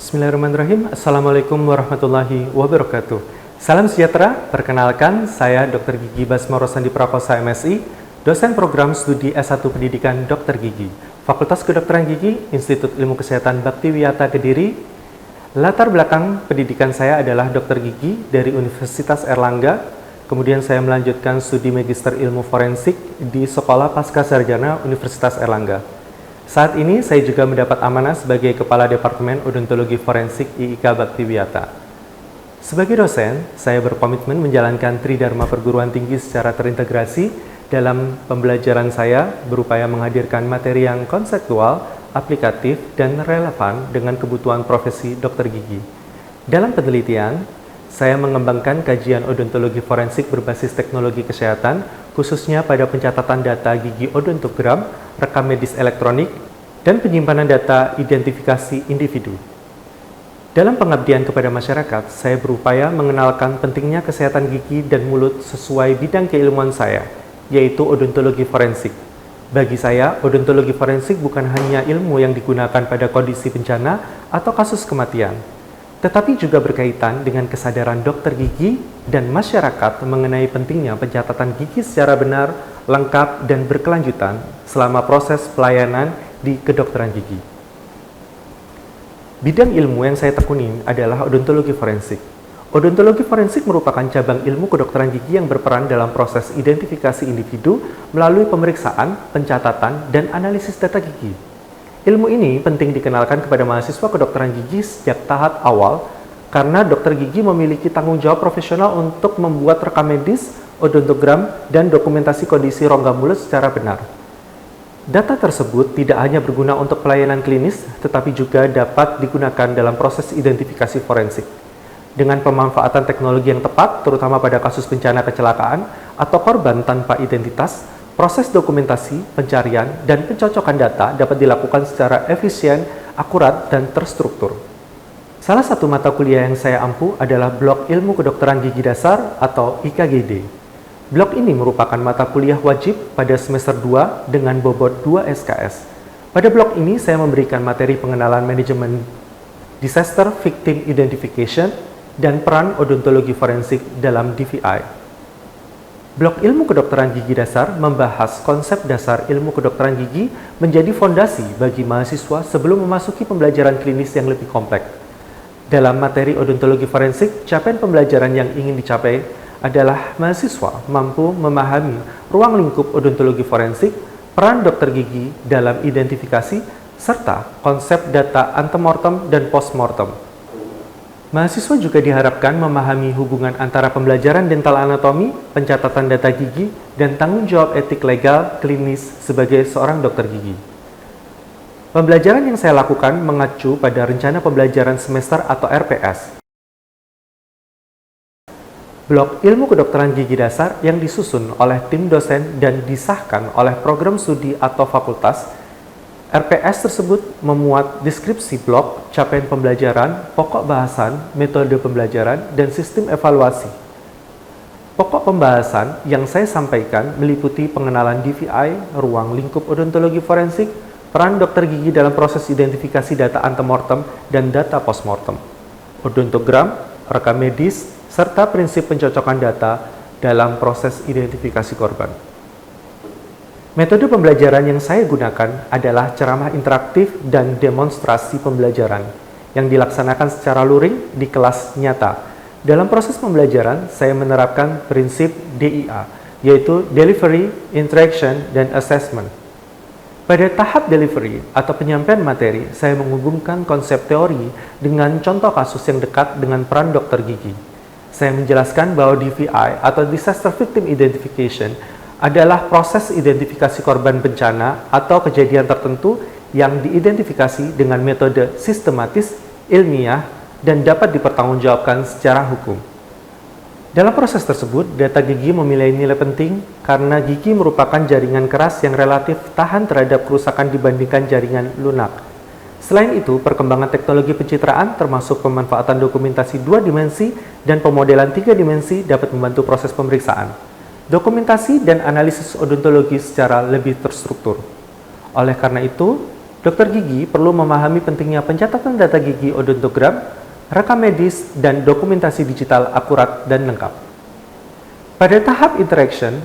Bismillahirrahmanirrahim. Assalamualaikum warahmatullahi wabarakatuh. Salam sejahtera, perkenalkan saya Dr. Gigi Basmoro Sandi Prakosa MSI, dosen program studi S1 Pendidikan Dr. Gigi, Fakultas Kedokteran Gigi, Institut Ilmu Kesehatan Baktiwiyata Kediri. Latar belakang pendidikan saya adalah Dr. Gigi dari Universitas Airlangga, kemudian saya melanjutkan studi Magister Ilmu Forensik di Sekolah Pascasarjana Universitas Airlangga. Saat ini saya juga mendapat amanah sebagai Kepala Departemen Odontologi Forensik IIK Baktiwiyata. Sebagai dosen, saya berkomitmen menjalankan Tridharma Perguruan Tinggi secara terintegrasi. Dalam pembelajaran saya berupaya menghadirkan materi yang konseptual, aplikatif, dan relevan dengan kebutuhan profesi dokter gigi. Dalam penelitian, saya mengembangkan kajian odontologi forensik berbasis teknologi kesehatan, khususnya pada pencatatan data gigi odontogram, rekam medis elektronik, dan penyimpanan data identifikasi individu. Dalam pengabdian kepada masyarakat, saya berupaya mengenalkan pentingnya kesehatan gigi dan mulut sesuai bidang keilmuan saya, yaitu odontologi forensik. Bagi saya, odontologi forensik bukan hanya ilmu yang digunakan pada kondisi bencana atau kasus kematian, tetapi juga berkaitan dengan kesadaran dokter gigi dan masyarakat mengenai pentingnya pencatatan gigi secara benar, lengkap, dan berkelanjutan selama proses pelayanan di kedokteran gigi. Bidang ilmu yang saya tekuni adalah odontologi forensik. Odontologi forensik merupakan cabang ilmu kedokteran gigi yang berperan dalam proses identifikasi individu melalui pemeriksaan, pencatatan, dan analisis data gigi. Ilmu ini penting dikenalkan kepada mahasiswa kedokteran gigi sejak tahap awal karena dokter gigi memiliki tanggung jawab profesional untuk membuat rekam medis, odontogram, dan dokumentasi kondisi rongga mulut secara benar. Data tersebut tidak hanya berguna untuk pelayanan klinis, tetapi juga dapat digunakan dalam proses identifikasi forensik. Dengan pemanfaatan teknologi yang tepat, terutama pada kasus bencana kecelakaan atau korban tanpa identitas, proses dokumentasi, pencarian, dan pencocokan data dapat dilakukan secara efisien, akurat, dan terstruktur. Salah satu mata kuliah yang saya ampu adalah Blok Ilmu Kedokteran Gigi Dasar atau IKGD. Blok ini merupakan mata kuliah wajib pada semester 2 dengan bobot 2 SKS. Pada blok ini saya memberikan materi pengenalan manajemen disaster victim identification dan peran odontologi forensik dalam DVI. Blok Ilmu Kedokteran Gigi Dasar membahas konsep dasar ilmu kedokteran gigi menjadi fondasi bagi mahasiswa sebelum memasuki pembelajaran klinis yang lebih kompleks. Dalam materi odontologi forensik, capaian pembelajaran yang ingin dicapai adalah mahasiswa mampu memahami ruang lingkup odontologi forensik, peran dokter gigi dalam identifikasi, serta konsep data antemortem dan postmortem. Mahasiswa juga diharapkan memahami hubungan antara pembelajaran dental anatomi, pencatatan data gigi, dan tanggung jawab etik legal klinis sebagai seorang dokter gigi. Pembelajaran yang saya lakukan mengacu pada rencana pembelajaran semester atau RPS. Blok Ilmu Kedokteran Gigi Dasar yang disusun oleh tim dosen dan disahkan oleh program studi atau fakultas. RPS tersebut memuat deskripsi blok, capaian pembelajaran, pokok bahasan, metode pembelajaran, dan sistem evaluasi. Pokok pembahasan yang saya sampaikan meliputi pengenalan DVI, ruang lingkup odontologi forensik, peran dokter gigi dalam proses identifikasi data antemortem dan data postmortem, odontogram, rekam medis, serta prinsip pencocokan data dalam proses identifikasi korban. Metode pembelajaran yang saya gunakan adalah ceramah interaktif dan demonstrasi pembelajaran yang dilaksanakan secara luring di kelas nyata. Dalam proses pembelajaran, saya menerapkan prinsip DIA, yaitu Delivery, Interaction, dan Assessment. Pada tahap delivery atau penyampaian materi, saya menghubungkan konsep teori dengan contoh kasus yang dekat dengan peran dokter gigi. Saya menjelaskan bahwa DVI atau Disaster Victim Identification adalah proses identifikasi korban bencana atau kejadian tertentu yang diidentifikasi dengan metode sistematis, ilmiah, dan dapat dipertanggungjawabkan secara hukum. Dalam proses tersebut, data gigi memiliki nilai penting karena gigi merupakan jaringan keras yang relatif tahan terhadap kerusakan dibandingkan jaringan lunak. Selain itu, perkembangan teknologi pencitraan termasuk pemanfaatan dokumentasi 2 dimensi dan pemodelan 3 dimensi dapat membantu proses pemeriksaan, dokumentasi dan analisis odontologi secara lebih terstruktur. Oleh karena itu, Dokter gigi perlu memahami pentingnya pencatatan data gigi odontogram, rekam medis, dan dokumentasi digital akurat dan lengkap. Pada tahap interaction,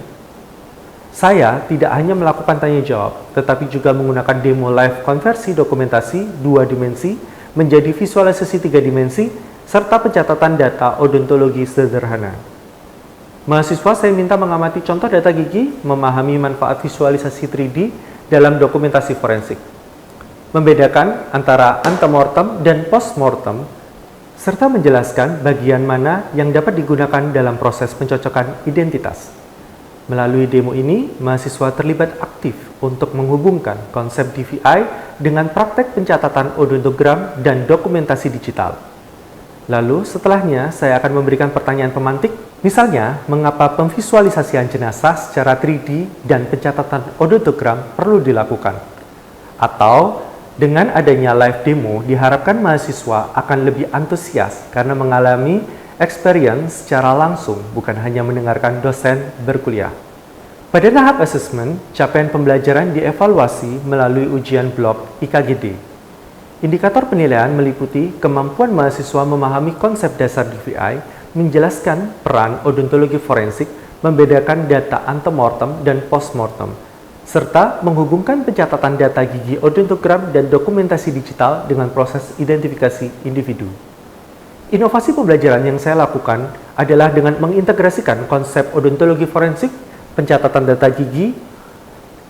saya tidak hanya melakukan tanya jawab, tetapi juga menggunakan demo live konversi dokumentasi 2 dimensi menjadi visualisasi 3 dimensi, serta pencatatan data odontologi sederhana. Mahasiswa saya minta mengamati contoh data gigi, memahami manfaat visualisasi 3D dalam dokumentasi forensik, membedakan antara antemortem dan postmortem, serta menjelaskan bagian mana yang dapat digunakan dalam proses pencocokan identitas. Melalui demo ini, mahasiswa terlibat aktif untuk menghubungkan konsep DVI dengan praktek pencatatan odontogram dan dokumentasi digital. Lalu setelahnya, saya akan memberikan pertanyaan pemantik, misalnya mengapa pemvisualisasian jenazah secara 3D dan pencatatan odontogram perlu dilakukan. Atau, dengan adanya live demo, diharapkan mahasiswa akan lebih antusias karena mengalami experience secara langsung, bukan hanya mendengarkan dosen berkuliah. Pada tahap assessment, capaian pembelajaran dievaluasi melalui ujian blok IKGD. Indikator penilaian meliputi kemampuan mahasiswa memahami konsep dasar DVI, menjelaskan peran odontologi forensik, membedakan data antemortem dan postmortem, serta menghubungkan pencatatan data gigi odontogram dan dokumentasi digital dengan proses identifikasi individu. Inovasi pembelajaran yang saya lakukan adalah dengan mengintegrasikan konsep odontologi forensik, pencatatan data gigi,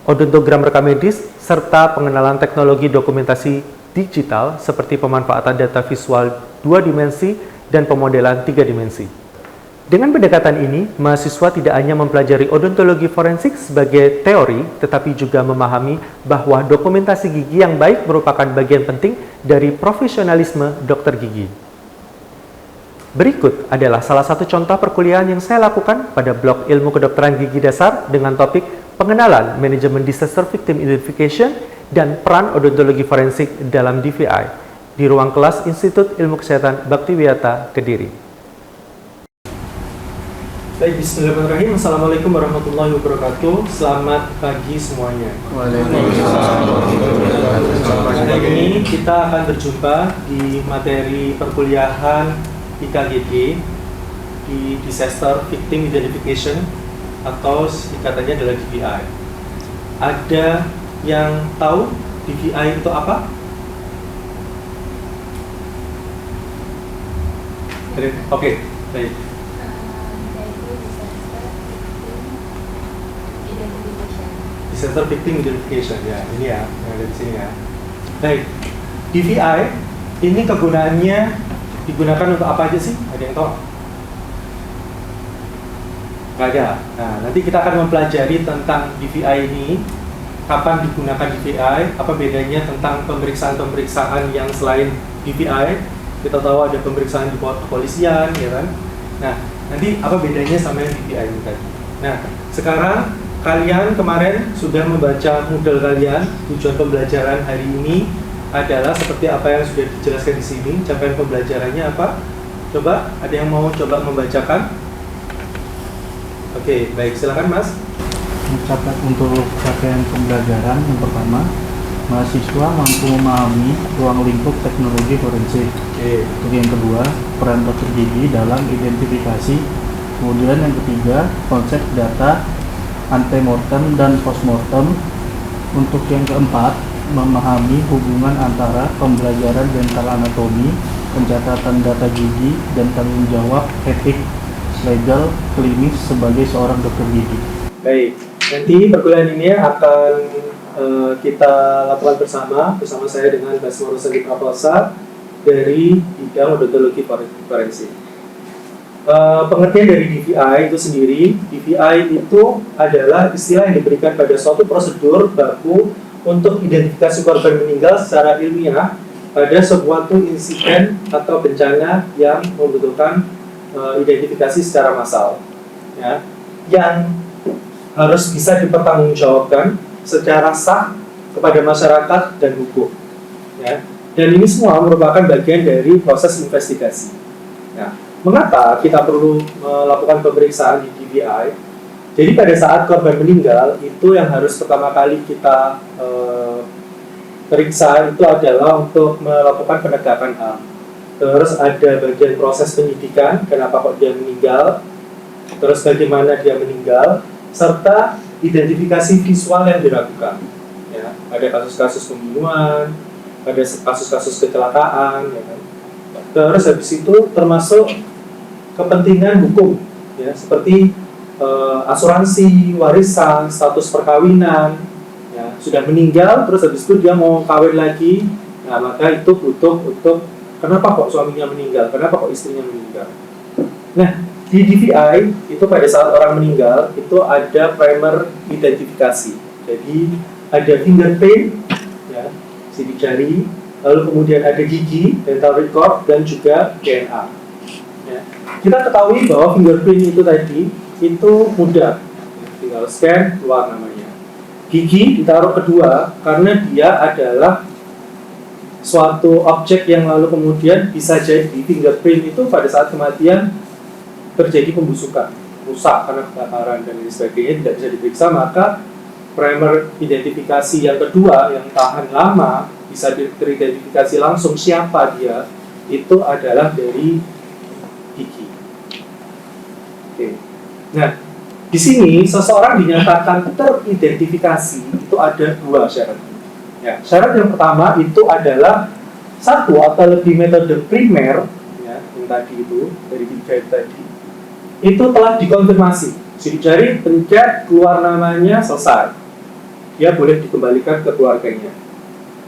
odontogram rekam medis, serta pengenalan teknologi dokumentasi digital seperti pemanfaatan data visual 2 dimensi dan pemodelan 3 dimensi. Dengan pendekatan ini, mahasiswa tidak hanya mempelajari odontologi forensik sebagai teori, tetapi juga memahami bahwa dokumentasi gigi yang baik merupakan bagian penting dari profesionalisme dokter gigi. Berikut adalah salah satu contoh perkuliahan yang saya lakukan pada blok ilmu kedokteran gigi dasar dengan topik pengenalan manajemen disaster victim identification dan peran odontologi forensik dalam DVI di ruang kelas Institut Ilmu Kesehatan Baktiwiyata, Kediri. Baik, bismillahirrahmanirrahim. Assalamualaikum warahmatullahi wabarakatuh. Selamat pagi semuanya. Hari ini kita akan berjumpa di materi perkuliahan IKGD di Disaster Victim Identification atau singkatannya adalah DVI. Ada yang tahu DVI itu apa? Oke, baik. Disaster Victim Identification, ya, ini ya, yang ada di sini ya. Baik, DVI ini kegunaannya digunakan untuk apa aja sih? Ada yang tahu? Nggak ada. Nah, nanti kita akan mempelajari tentang DVI ini, kapan digunakan DVI, apa bedanya tentang pemeriksaan-pemeriksaan yang selain DVI. Kita tahu ada pemeriksaan di kepolisian, ya kan? Nah, nanti apa bedanya sama yang DVI ini tadi? Nah, sekarang kalian kemarin sudah membaca model kalian. Tujuan pembelajaran hari ini adalah seperti apa yang sudah dijelaskan di sini. Capaian pembelajarannya apa? Coba, ada yang mau coba membacakan? Oke, baik, silakan Mas. Untuk capaian pembelajaran yang pertama, mahasiswa mampu memahami ruang lingkup teknologi forensik. Untuk yang kedua, peran dokter gigi dalam identifikasi. Kemudian yang ketiga, konsep data antemortem dan postmortem. Untuk yang keempat, memahami hubungan antara pembelajaran dental anatomi, pencatatan data gigi, dan tanggung jawab etik legal klinis sebagai seorang dokter gigi. Baik, nanti perkuliahan ini akan kita lakukan bersama saya dengan Basmoro Sandi Prakosa dari bidang odontologi forensik. Pengertian dari DVI itu sendiri, DVI itu adalah istilah yang diberikan pada suatu prosedur baku untuk identifikasi korban meninggal secara ilmiah pada sebuah insiden atau bencana yang membutuhkan identifikasi secara massal, ya, yang harus bisa dipertanggungjawabkan secara sah kepada masyarakat dan hukum, ya. Dan ini semua merupakan bagian dari proses investigasi. Nah, mengapa kita perlu melakukan pemeriksaan di DVI? Jadi pada saat korban meninggal, itu yang harus pertama kali kita periksa itu adalah untuk melakukan penegakan HAM. Terus ada bagian proses penyidikan, kenapa kok dia meninggal, terus bagaimana dia meninggal, serta identifikasi visual yang dilakukan. Ya, ada kasus-kasus pembunuhan, ada kasus-kasus kecelakaan, ya kan. Terus habis itu termasuk kepentingan hukum, ya, seperti asuransi, warisan, status perkawinan, ya, sudah meninggal, terus habis itu dia mau kawin lagi, nah maka itu butuh untuk kenapa kok suaminya meninggal, kenapa kok istrinya meninggal. Nah, di DVI itu pada saat orang meninggal itu ada primer identifikasi, jadi ada fingerprint, ya, sidik jari, lalu kemudian ada gigi, dental record, dan juga DNA. Ya. Kita ketahui bahwa fingerprint itu tadi itu mudah, tinggal scan keluar namanya. Gigi ditaruh kedua karena dia adalah suatu objek yang lalu kemudian bisa jadi fingerprint itu pada saat kematian terjadi pembusukan, rusak karena kebakaran dan lain sebagainya, tidak bisa diperiksa, maka primer identifikasi yang kedua yang tahan lama bisa teridentifikasi langsung siapa dia, itu adalah dari gigi. Oke. Nah, di sini seseorang dinyatakan teridentifikasi itu ada dua syarat. Ya, syarat yang pertama itu adalah satu atau lebih metode primer, ya, yang tadi itu dari DVI tadi, itu telah dikonfirmasi. Sidik jari pencet keluar namanya, selesai. Dia boleh dikembalikan ke keluarganya.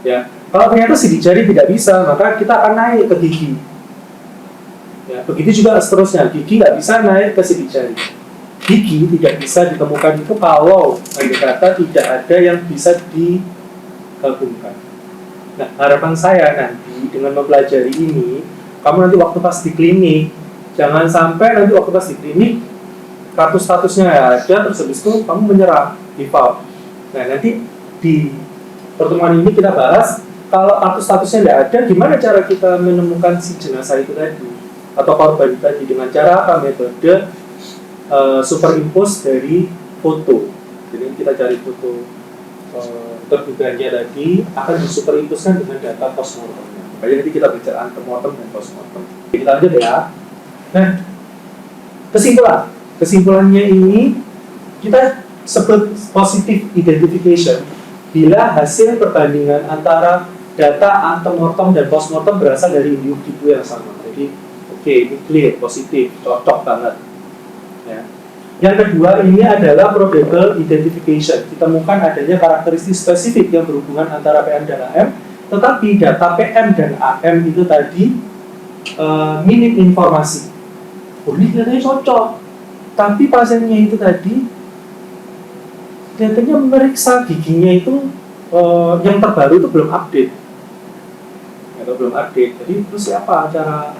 Ya, kalau ternyata sidik jari tidak bisa, maka kita akan naik ke gigi. Ya, begitu juga seterusnya, gigi nggak bisa naik ke sidik jari. Gigi tidak bisa ditemukan itu kalau andai kata tidak ada yang bisa digabungkan. Nah, harapan saya nanti dengan mempelajari ini, kamu nanti waktu pas di klinik, jangan sampai nanti waktu pas di klinik kartu statusnya nggak ada, terus habis itu kamu menyerah, give up. Nah, nanti di pertemuan ini kita bahas kalau kartu statusnya tidak ada, gimana cara kita menemukan si jenazah itu tadi atau korban tadi, dengan cara apa? Metode superimpose dari foto. Jadi kita cari foto terduganya tadi akan disuperimpuskan dengan data postmortemnya. Makanya nanti kita bicara antemortem dan postmortem. Kita lanjut ya. Nah, kesimpulannya ini kita sebut positive identification bila hasil perbandingan antara data antemortem dan postmortem berasal dari individu yang sama. Jadi, oke, ini clear, positif, cocok banget. Ya. Yang kedua ini adalah probable identification. Ditemukan adanya karakteristik spesifik yang berhubungan antara PM dan AM, tetapi data PM dan AM itu tadi minim informasi. Oh, ini kelihatannya cocok, tapi pasiennya itu tadi kelihatannya memeriksa giginya itu yang terbaru itu belum update, atau belum update. Jadi terus siapa cara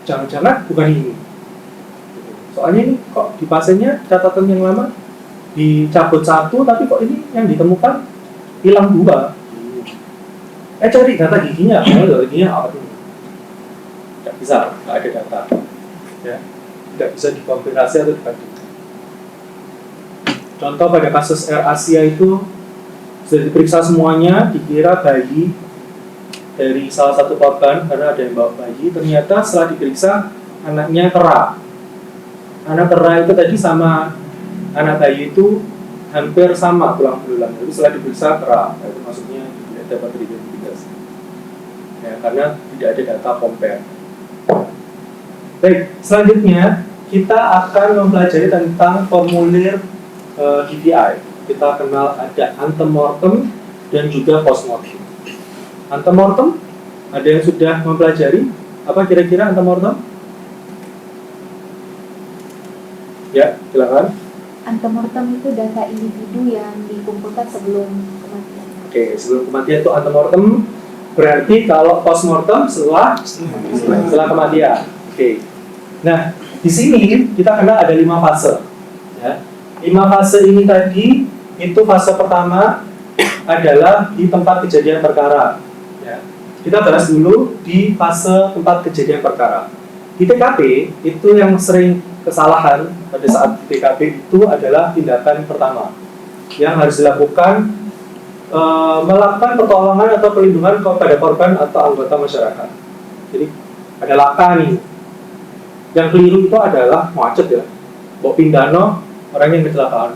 Jangan-jangan bukan ini. Soalnya ini kok di pasiennya catatan yang lama dicabut satu, tapi kok ini yang ditemukan hilang dua. Cari data giginya, data giginya apa tuh? Tidak bisa, nggak ada data. Ya, tidak bisa dikompilasi atau dibandingkan. Contoh pada kasus Air Asia itu sudah diperiksa semuanya, dikira bayi dari salah satu korban karena ada yang bawa bayi. Ternyata setelah diperiksa anaknya kera. Anak kera itu tadi sama anak bayi itu hampir sama tulang belulang. Jadi setelah diperiksa kera, itu maksudnya tidak dapat teridentifikasi. Ya, karena tidak ada data compare. Baik, selanjutnya kita akan mempelajari tentang formulir DVI. Kita kenal ada antemortem dan juga postmortem. Antemortem, ada yang sudah mempelajari apa kira-kira antemortem? Ya, silakan. Antemortem itu data individu yang dikumpulkan sebelum kematian. Oke, sebelum kematian itu antemortem. Berarti kalau postmortem setelah kematian. Oke. Nah, di sini kita kenal ada 5 fase. Ya. 5 fase ini tadi, itu fase pertama adalah di tempat kejadian perkara. Ya. Kita bahas dulu di fase tempat kejadian perkara. Di TKP itu yang sering kesalahan pada saat di TKP itu adalah tindakan pertama yang harus dilakukan melakukan pertolongan atau perlindungan kepada korban atau anggota masyarakat. Jadi ada laka nih. Yang keliru itu adalah macet ya. Bawa pindano orang yang kecelakaan.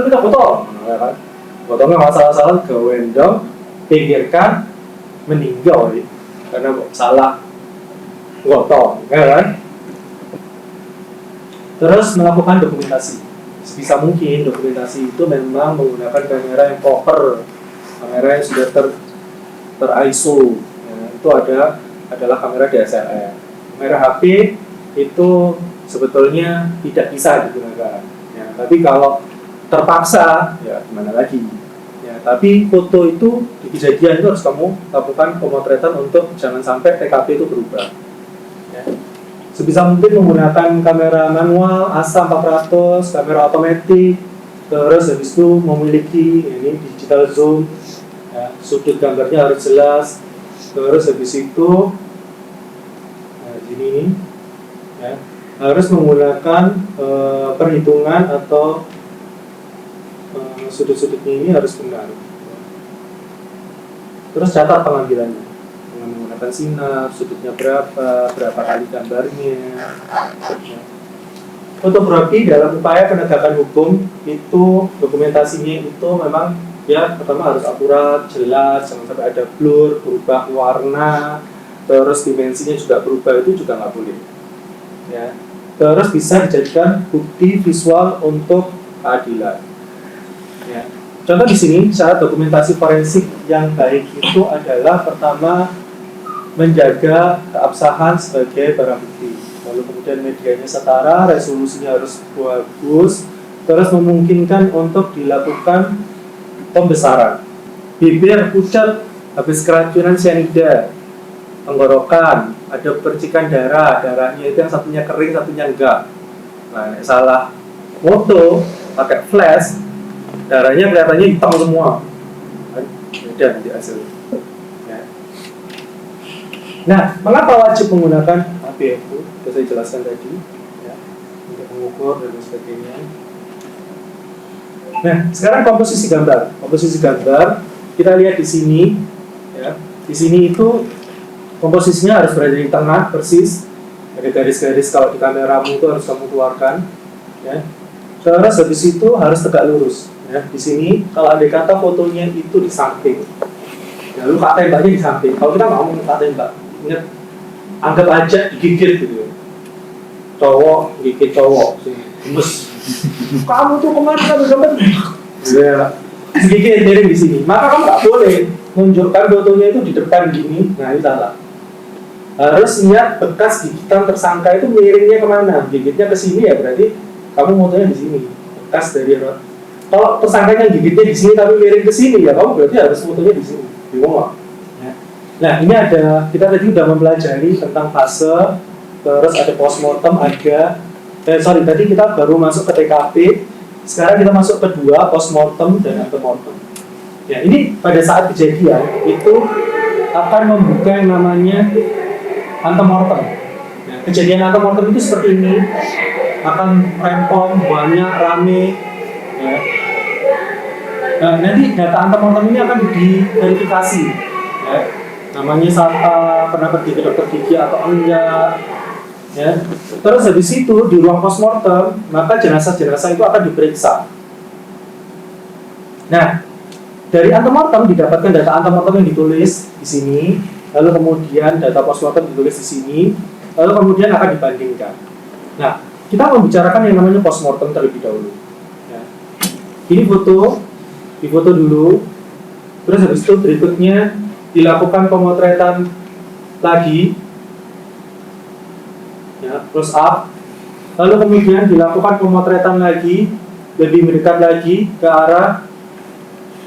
Kita foto, ya kan? Fotonya masalah-salah ke wendong, pinggirkan, meninggal ya. Karena salah foto, ya kan? Terus melakukan dokumentasi. Sebisa mungkin dokumentasi itu memang menggunakan kamera yang proper, kamera yang sudah ter ISO. Ya, itu adalah kamera DSLR. Kamera HP itu sebetulnya tidak bisa digunakan. Ya, tapi kalau terpaksa, ya gimana lagi? Ya, tapi foto itu di kejadian itu harus kamu lakukan pemotretan untuk jangan sampai TKP itu berubah. Ya. Sebisa mungkin menggunakan kamera manual ASA 400, kamera otomatis, terus habis itu memiliki ini digital zoom, ya, sudut gambarnya harus jelas, terus habis itu ini ya, harus menggunakan perhitungan atau sudut-sudutnya ini harus benar. Terus catat pengambilannya dengan menggunakan sinar, sudutnya berapa kali gambarnya. Fotografi dalam upaya penegakan hukum itu dokumentasinya itu memang ya pertama harus akurat, jelas, jangan sampai ada blur, berubah warna, terus dimensinya juga berubah, itu juga nggak boleh. Ya. Terus bisa dijadikan bukti visual untuk keadilan. Ya. Contoh di sini syarat dokumentasi forensik yang baik itu adalah pertama menjaga keabsahan sebagai barang bukti, lalu kemudian medianya setara, resolusinya harus bagus, terus memungkinkan untuk dilakukan pembesaran. Bibir pucat habis keracunan cyanida, tenggorokan, ada percikan darahnya itu yang satunya kering, satunya enggak. Nah, salah foto pakai flash, darahnya kelihatannya hitam semua. Beda nanti hasilnya. Ya. Nah, mengapa wajib menggunakan HPFU? Sudah saya jelaskan tadi, ya, untuk mengukur dan sebagainya. Nah, sekarang komposisi gambar. Komposisi gambar kita lihat di sini, ya. Di sini itu komposisinya harus berada di tengah persis. Ada garis-garis, kalau di kameramu itu harus kamu keluarkan, ya. Terus habis itu harus tegak lurus. Ya, di sini kalau ada kata fotonya itu di samping, ya, lalu kak tembaknya di samping. Kalau kita nggak ngomong kak tembak, ingat, anggap aja digigit gitu. Cowok gigit cowok, gemes. Kamu tuh kemarin kan dapat, ya, digigit miring di sini. Maka kamu nggak boleh menunjukkan fotonya itu di depan gini. Nah, itu salah. Harus lihat bekas gigitan tersangka itu miringnya kemana. Gigitnya ke sini ya berarti kamu fotonya di sini. Bekas dari kalau tersangkanya gigitnya di sini tapi miring ke sini ya kamu berarti harus fotonya di sini. Bingung nggak? Ya. Nah, ini ada, kita tadi sudah mempelajari tentang fase, terus ada postmortem, tadi kita baru masuk ke TKP. Sekarang kita masuk kedua, postmortem dan antemortem. Ya, ini pada saat kejadian itu akan membuka yang namanya antemortem. Ya, kejadian antemortem itu seperti ini, akan rempong, banyak, rame. Ya. Nah, nanti data antemortem ini akan diverifikasi. Ya. Namanya SATA, pernah pergi ke dokter gigi atau enggak. Ya. Terus habis itu di ruang postmortem, maka jenazah-jenazah itu akan diperiksa. Nah, dari antemortem didapatkan data antemortem yang ditulis di sini, lalu kemudian data postmortem ditulis di sini, lalu kemudian akan dibandingkan. Nah, kita membicarakan yang namanya postmortem terlebih dahulu. Ya. Ini difoto dulu, terus habis itu berikutnya dilakukan pemotretan lagi, ya, close up, lalu kemudian dilakukan pemotretan lagi, lebih mendekat lagi ke arah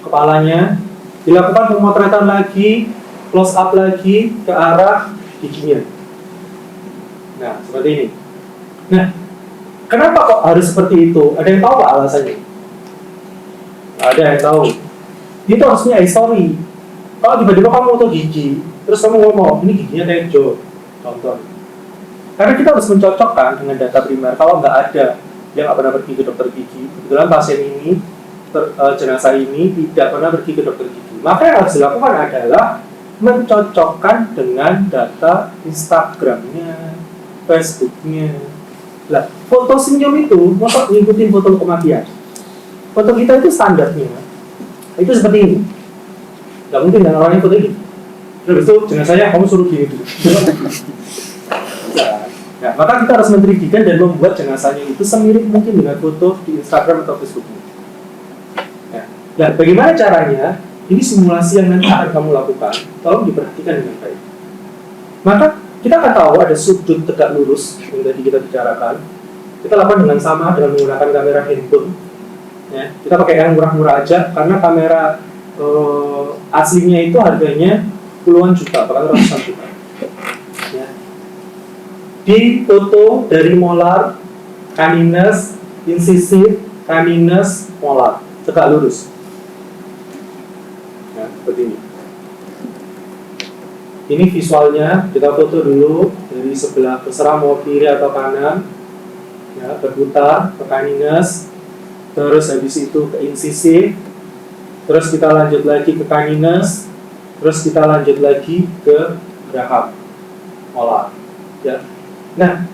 kepalanya, dilakukan pemotretan lagi, close up lagi ke arah giginya. Nah, seperti ini. Nah, kenapa kok harus seperti itu? Ada yang tahu Pak alasannya? Ada yang tahu. Itu harusnya history. Kalau tiba-tiba kamu foto gigi, terus kamu ngomong, ini giginya tejo, contoh. Karena kita harus mencocokkan dengan data primer. Kalau nggak ada yang nggak pernah pergi ke dokter gigi, kebetulan pasien ini jenazah ini tidak pernah pergi ke dokter gigi. Maka yang harus dilakukan adalah mencocokkan dengan data Instagramnya, Facebooknya. Lah, foto senyum itu masa ngikutin foto kematian. Foto kita itu standarnya itu seperti ini. Nggak mungkin kan orangnya foto ini. Terus itu jenazahnya kamu suruh gini dulu. Nah, maka kita harus men-3D-kan dan membuat jenazahnya itu semirip mungkin dengan foto di Instagram atau Facebooknya. Nah, bagaimana caranya? Ini simulasi yang nanti akan kamu lakukan. Tolong diperhatikan dengan baik. Maka kita akan tahu ada sudut tegak lurus yang tadi kita bicarakan. Kita lakukan dengan sama dengan menggunakan kamera handphone. Ya, kita pakai yang murah-murah aja karena kamera aslinya itu harganya puluhan juta, bahkan ratusan juta. Ya. Di foto dari molar, canines, incisif, canines, molar, tegak lurus. Ya, seperti ini. Ini visualnya, kita foto dulu dari sebelah, terserah mau kiri atau kanan. Ya, berputar ke canines. Terus habis itu ke incisif, terus kita lanjut lagi ke canines, terus kita lanjut lagi ke geraham molar. Ya. Nah,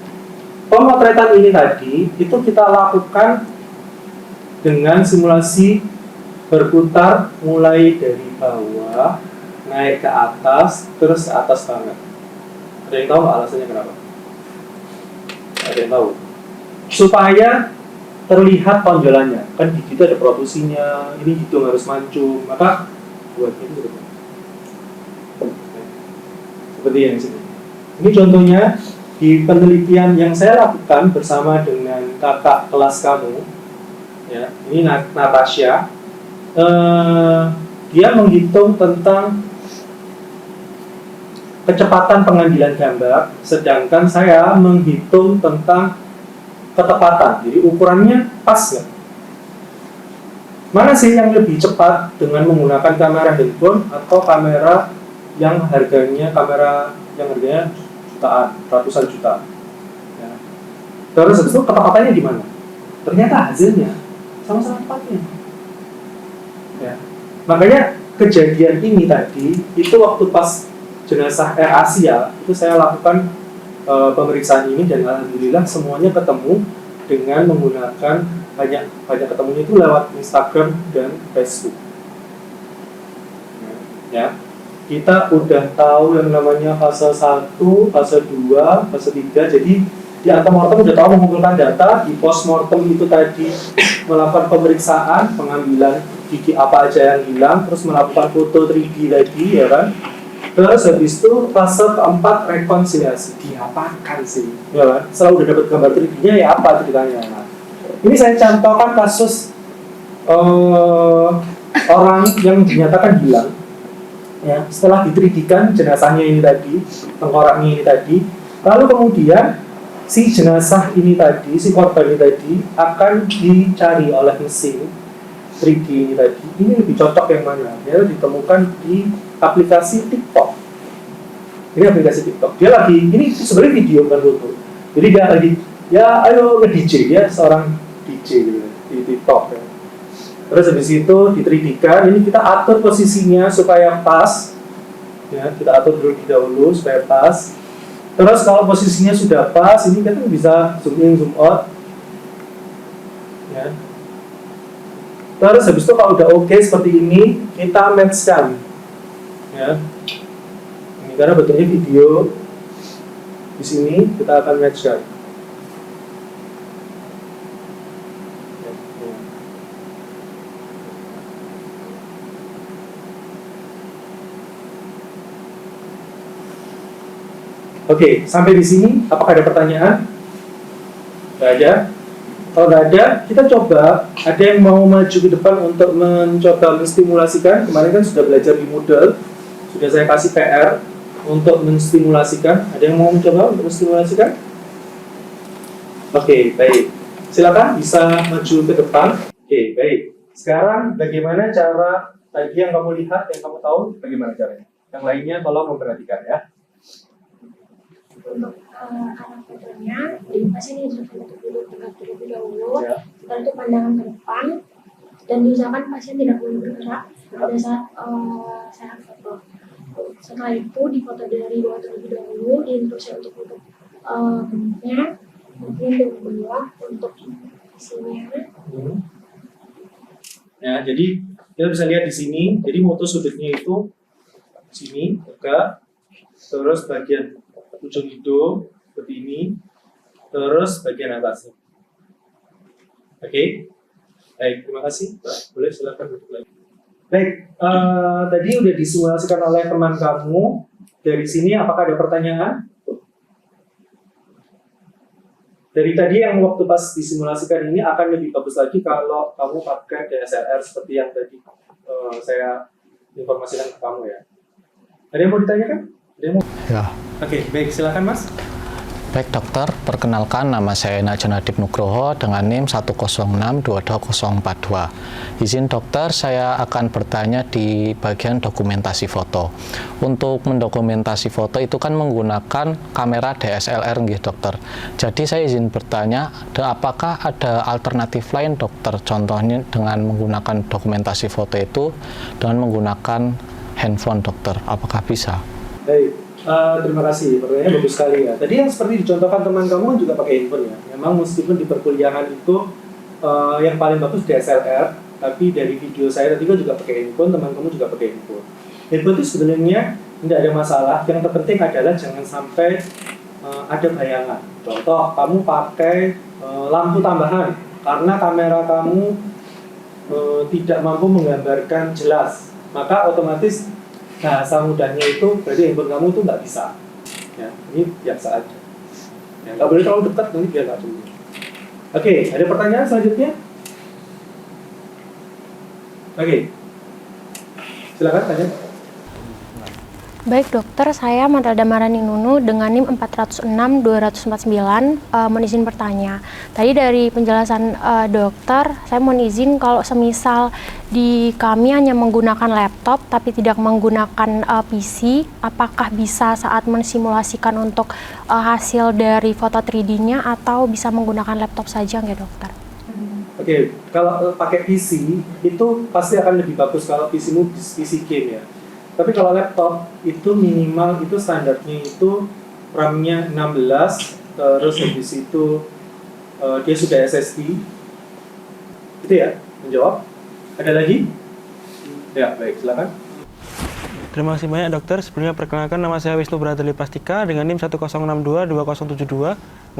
pemotretan ini tadi itu kita lakukan dengan simulasi berputar mulai dari bawah naik ke atas, terus ke atas banget. Ada yang tahu nggak alasannya kenapa? Ada yang tahu? Supaya terlihat tonjolannya, kan di kita ada produksinya, ini hidung harus mancung, maka buatnya itu seperti yang di sini. Ini contohnya di penelitian yang saya lakukan bersama dengan kakak kelas kamu, ya, ini Natasha. Dia menghitung tentang kecepatan pengambilan gambar, sedangkan saya menghitung tentang ketepatan, jadi ukurannya pas nggak? Mana sih yang lebih cepat dengan menggunakan kamera handphone atau kamera yang harganya jutaan, ratusan juta? Ya. Terus itu ketepatannya gimana? Ternyata hasilnya sama-sama tepatnya. Ya. Makanya kejadian ini tadi itu waktu pas jenazah Air Asia itu saya lakukan pemeriksaan ini dan alhamdulillah semuanya ketemu dengan menggunakan banyak ketemunya itu lewat Instagram dan Facebook. Ya, kita udah tahu yang namanya fase 1, fase 2, fase 3. Jadi di antemortem udah tahu mengumpulkan data, di postmortem itu tadi melakukan pemeriksaan, pengambilan gigi apa aja yang hilang, terus melakukan foto 3D lagi, ya kan? Terus habis itu fase keempat rekonsiliasi, diapakan sih? Ya kan? Setelah udah dapat gambar 3D-nya ya apa ceritanya? Nah, ini saya contohkan kasus orang yang dinyatakan hilang. Ya, setelah di 3D-kan jenazahnya ini tadi, tengkoraknya ini tadi, lalu kemudian si jenazah ini tadi, si korban ini tadi akan dicari oleh mesin 3D ini tadi. Ini lebih cocok yang mana? Dia ditemukan di aplikasi TikTok. Ini aplikasi TikTok. Dia lagi, ini sebenarnya video kan foto. Jadi dia lagi, ya ayo nge-DJ, ya seorang DJ gitu, di TikTok. Ya. Terus habis itu di 3D-kan, ini kita atur posisinya supaya pas. Ya, kita atur dulu dahulu supaya pas. Terus kalau posisinya sudah pas, ini kita bisa zoom in, zoom out. Ya. Terus habis itu kalau udah oke seperti ini, kita match-kan. Ya. Ini karena bentuknya video. Di sini kita akan match-kan. Oke, sampai di sini apakah ada pertanyaan? Tidak ada. Kalau tidak ada, kita coba. Ada yang mau maju ke depan untuk mencoba menstimulasikan? Kemarin kan sudah belajar di Moodle, sudah saya kasih PR untuk menstimulasikan. Ada yang mau mencoba untuk menstimulasikan? Oke, baik. Silakan bisa maju ke depan. Oke, baik. Sekarang bagaimana cara tadi yang kamu lihat, yang kamu tahu, bagaimana caranya? Yang lainnya tolong memperhatikan ya. Untuk arah fotonya, di sini untuk dulu tegak terlebih dahulu, Ya. setelah itu pandangan ke depan, dan diusahakan pasien tidak boleh bergerak pada saat saya foto. Setelah itu difoto dari bawah terlebih dahulu, diinstruksi untuk tutup bentuknya, kemudian dengan bawah untuk isinya. Ya, jadi kita bisa lihat di sini. Jadi moto sudutnya itu sini, tegak, terus bagian ujung hidung seperti ini, terus bagian atasnya. Oke, baik, terima kasih. Boleh silakan duduk lagi. Baik, tadi udah disimulasikan oleh teman kamu. Dari sini, apakah ada pertanyaan? Dari tadi yang waktu pas disimulasikan ini akan lebih bagus lagi kalau kamu pakai DSLR seperti yang tadi saya informasikan ke kamu ya. Ada yang mau ditanyakan? Ada yang mau? Ya. Oke, baik, silakan Mas. Baik dokter, perkenalkan nama saya Najo Nadib Nugroho dengan NIM 1062242. Izin dokter, saya akan bertanya di bagian dokumentasi foto. Untuk mendokumentasi foto itu kan menggunakan kamera DSLR gitu dokter. Jadi saya izin bertanya, apakah ada alternatif lain dokter? Contohnya dengan menggunakan dokumentasi foto itu dengan menggunakan handphone dokter, apakah bisa? Baik. Terima kasih, pertanyaannya bagus sekali ya. Tadi yang seperti dicontohkan teman kamu juga pakai handphone ya. Memang meskipun di perkuliahan itu yang paling bagus DSLR, tapi dari video saya tadi juga pakai handphone, teman kamu juga pakai handphone. Handphone itu sebenarnya tidak ada masalah. Yang terpenting adalah jangan sampai ada bayangan. Contoh, kamu pakai lampu tambahan karena kamera kamu tidak mampu menggambarkan jelas, maka otomatis bahasa mudahnya itu berarti handphone kamu tuh nggak bisa. Ya, ini biasa aja. Ya, nggak boleh terlalu dekat nanti biar nggak cemburu. Oke, ada pertanyaan selanjutnya? Oke, silakan tanya. Baik dokter, saya Matilda Marani Nunu dengan NIM 406-249 mohon izin bertanya. Tadi dari penjelasan dokter, saya mohon izin kalau semisal di kami hanya menggunakan laptop tapi tidak menggunakan PC, apakah bisa saat mensimulasikan untuk hasil dari foto 3D-nya atau bisa menggunakan laptop saja nggak dokter? Oke, kalau pakai PC itu pasti akan lebih bagus kalau PC-mu PC game ya. Tapi kalau laptop itu minimal itu standarnya itu RAM-nya 16, terus habis itu dia sudah SSD. Itu ya, menjawab. Ada lagi? Ya, baik, silakan. Terima kasih banyak dokter. Sebelumnya perkenalkan nama saya Wisnu Bradali Plastika dengan NIM 1022072.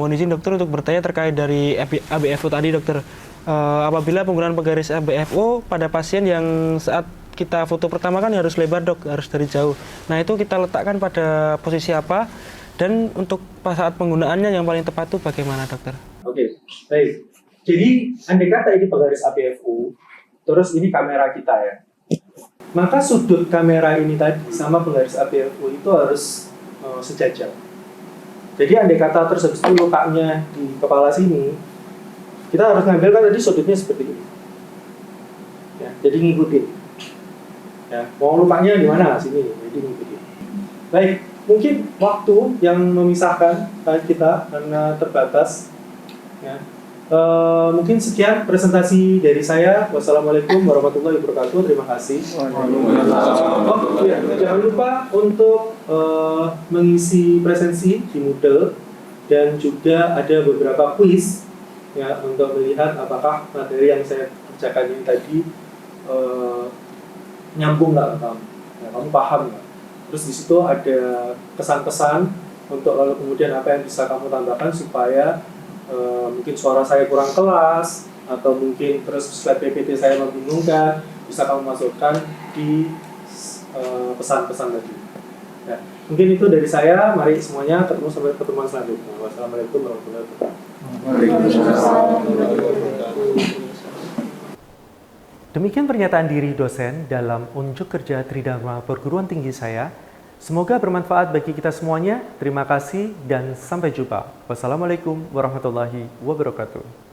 Mohon izin dokter untuk bertanya terkait dari ABFO tadi dokter. Apabila penggunaan penggaris ABFO pada pasien yang saat kita foto pertama kan harus lebar dok, harus dari jauh. Nah itu kita letakkan pada posisi apa dan untuk saat penggunaannya yang paling tepat itu bagaimana dokter? Oke, baik. Jadi andai kata ini penggaris ABFO, terus ini kamera kita ya. Maka sudut kamera ini tadi sama penggaris ABFO itu harus sejajar. Jadi andai kata terus habis itu letaknya di kepala sini, kita harus ngambil kan tadi sudutnya seperti ini. Ya, jadi ngikutin. Ya, mau lupanya di mana? Sini, jadi ngikutin. Baik, mungkin waktu yang memisahkan kita karena terbatas. Ya. Mungkin sekian presentasi dari saya. Wassalamualaikum warahmatullahi wabarakatuh. Terima kasih. Oh, ya, jangan lupa untuk mengisi presensi di Moodle dan juga ada beberapa quiz ya untuk melihat apakah materi yang saya kerjakan ini tadi nyambung nggak ke kamu, ya, kamu paham nggak? Terus di situ ada kesan-kesan untuk lalu kemudian apa yang bisa kamu tambahkan supaya mungkin suara saya kurang kelas atau mungkin terus slide PPT saya membingungkan, bisa kamu masukkan di pesan-pesan tadi. Ya, mungkin itu dari saya. Mari semuanya ketemu sampai pertemuan selanjutnya. Wassalamualaikum warahmatullahi wabarakatuh. Demikian pernyataan diri dosen dalam unjuk kerja Tridharma perguruan tinggi saya. Semoga bermanfaat bagi kita semuanya. Terima kasih dan sampai jumpa. Wassalamualaikum warahmatullahi wabarakatuh.